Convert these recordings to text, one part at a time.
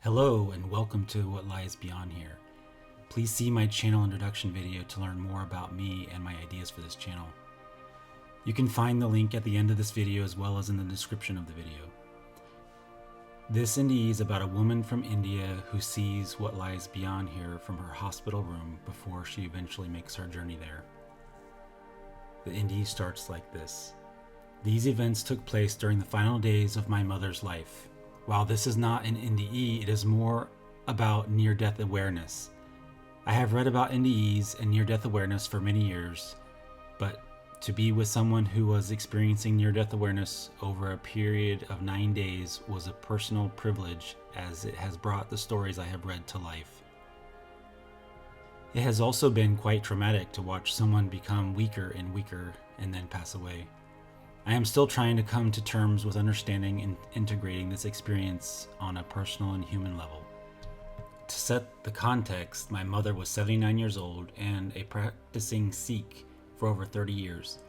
Hello and welcome to What Lies Beyond Here. Please see my channel introduction video to learn more about me and my ideas for this channel. You can find the link at the end of this video as well as in the description of the video. This indie is about a woman from India who sees what lies beyond here from her hospital room before she eventually makes her journey there. The indie starts like this. These events took place during the final days of my mother's life. While this is not an NDE, it is more about near-death awareness. I have read about NDEs and near-death awareness for many years, but to be with someone who was experiencing near-death awareness over a period of 9 days was a personal privilege, as it has brought the stories I have read to life. It has also been quite traumatic to watch someone become weaker and weaker and then pass away. I am still trying to come to terms with understanding and integrating this experience on a personal and human level. To set the context, my mother was 79 years old and a practicing Sikh for over 30 years.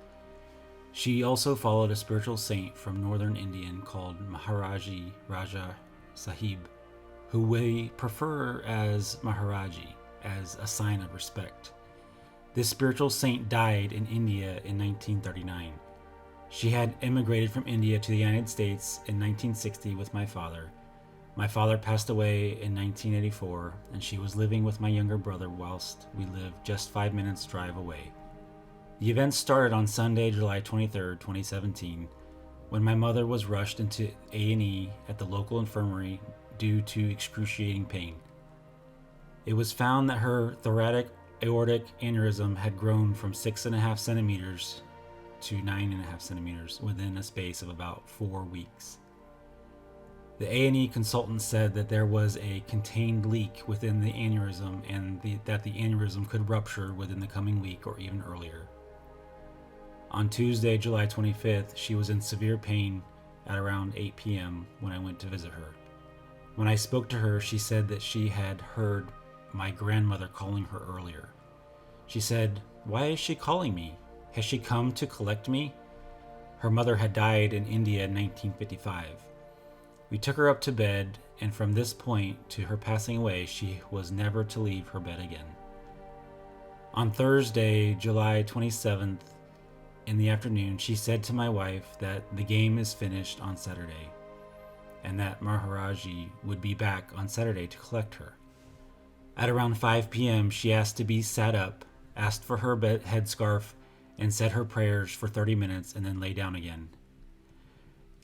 She also followed a spiritual saint from northern India called Maharaji Raja Sahib, who we prefer as Maharaji as a sign of respect. This spiritual saint died in India in 1939. She had immigrated from India to the United States in 1960 with my father. My father passed away in 1984, and she was living with my younger brother whilst we lived just 5 minutes drive away. The event started on Sunday, July 23, 2017, when my mother was rushed into A&E at the local infirmary due to excruciating pain. It was found that her thoracic aortic aneurysm had grown from 6.5 centimeters to 9.5 centimeters within a space of about 4 weeks. The A&E consultant said that there was a contained leak within the aneurysm and that the aneurysm could rupture within the coming week or even earlier. On Tuesday, July 25th, she was in severe pain at around 8 p.m. when I went to visit her. When I spoke to her, she said that she had heard my grandmother calling her earlier. She said, "Why is she calling me? Has she come to collect me?" Her mother had died in India in 1955. We took her up to bed, and from this point to her passing away, she was never to leave her bed again. On Thursday, July 27th, in the afternoon, she said to my wife that the game is finished on Saturday, and that Maharaji would be back on Saturday to collect her. At around 5 p.m., she asked to be sat up, asked for her headscarf, and said her prayers for 30 minutes and then lay down again.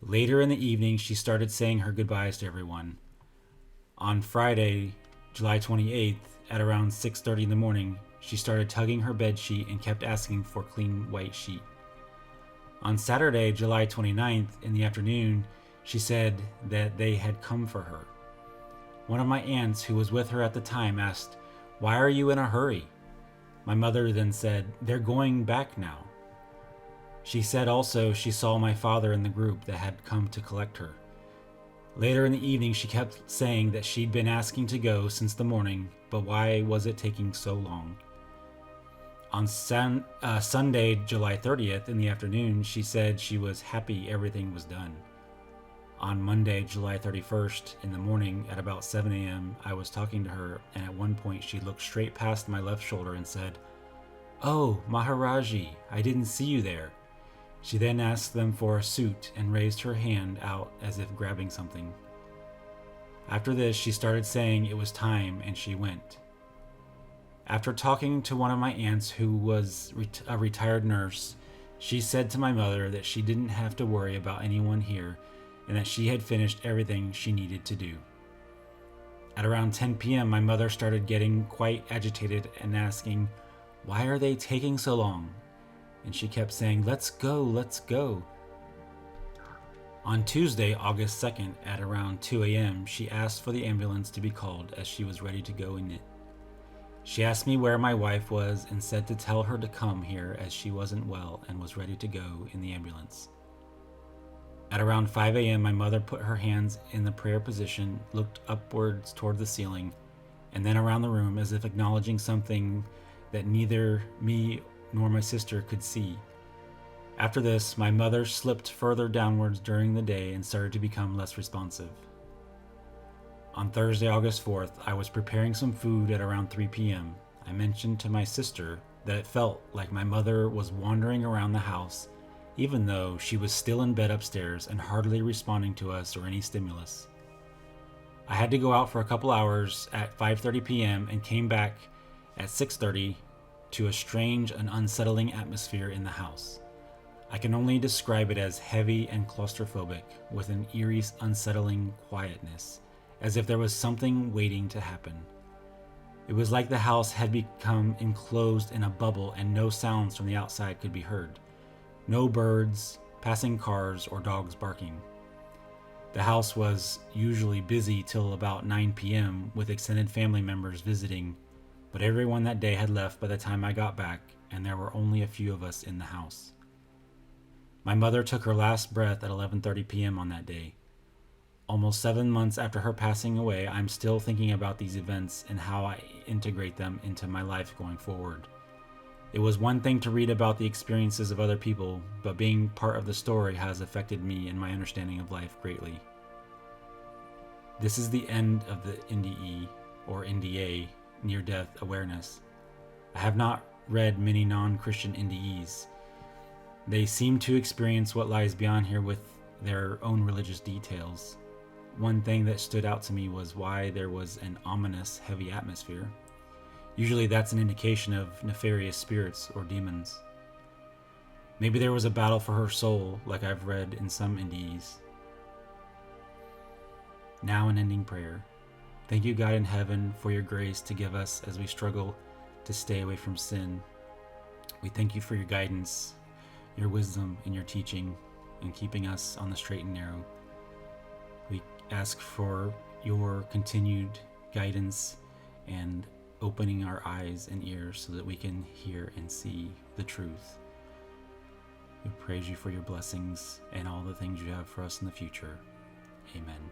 Later in the evening, she started saying her goodbyes to everyone. On Friday, July 28th, at around 6:30 in the morning, she started tugging her bed sheet and kept asking for clean white sheet. On Saturday, July 29th, in the afternoon, she said that they had come for her. One of my aunts, who was with her at the time, asked, "Why are you in a hurry?" My mother then said, "They're going back now." She said also she saw my father in the group that had come to collect her. Later in the evening, she kept saying that she'd been asking to go since the morning, but why was it taking so long? On Sunday, July 30th, in the afternoon, she said she was happy everything was done. On Monday, July 31st, in the morning at about 7 a.m., I was talking to her, and at one point she looked straight past my left shoulder and said, "Oh, Maharaji, I didn't see you there." She then asked them for a suit and raised her hand out as if grabbing something. After this, she started saying it was time, and she went. After talking to one of my aunts who was a retired nurse, she said to my mother that she didn't have to worry about anyone here and that she had finished everything she needed to do. At around 10 p.m., my mother started getting quite agitated and asking, "Why are they taking so long?" And she kept saying, "Let's go, let's go." On Tuesday, August 2nd, at around 2 a.m., she asked for the ambulance to be called as she was ready to go in it. She asked me where my wife was and said to tell her to come here as she wasn't well and was ready to go in the ambulance. At around 5 a.m., my mother put her hands in the prayer position, looked upwards toward the ceiling, and then around the room as if acknowledging something that neither me nor my sister could see. After this, my mother slipped further downwards during the day and started to become less responsive. On Thursday, August 4th, I was preparing some food at around 3 p.m. I mentioned to my sister that it felt like my mother was wandering around the house, even though she was still in bed upstairs and hardly responding to us or any stimulus. I had to go out for a couple hours at 5:30 p.m. and came back at 6:30 to a strange and unsettling atmosphere in the house. I can only describe it as heavy and claustrophobic, with an eerie, unsettling quietness, as if there was something waiting to happen. It was like the house had become enclosed in a bubble and no sounds from the outside could be heard. No birds, passing cars, or dogs barking. The house was usually busy till about 9 p.m. with extended family members visiting, but everyone that day had left by the time I got back, and there were only a few of us in the house. My mother took her last breath at 11:30 p.m. on that day. Almost 7 months after her passing away, I'm still thinking about these events and how I integrate them into my life going forward. It was one thing to read about the experiences of other people, but being part of the story has affected me and my understanding of life greatly. This is the end of the NDE, or NDA, near-death awareness. I have not read many non-Christian NDEs. They seem to experience what lies beyond here with their own religious details. One thing that stood out to me was why there was an ominous, heavy atmosphere. Usually that's an indication of nefarious spirits or demons. Maybe there was a battle for her soul, like I've read in some NDEs. Now an ending prayer. Thank you, God in heaven, for your grace to give us as we struggle to stay away from sin. We thank you for your guidance, your wisdom, and your teaching, and keeping us on the straight and narrow. We ask for your continued guidance and opening our eyes and ears so that we can hear and see the truth. We praise you for your blessings and all the things you have for us in the future. Amen.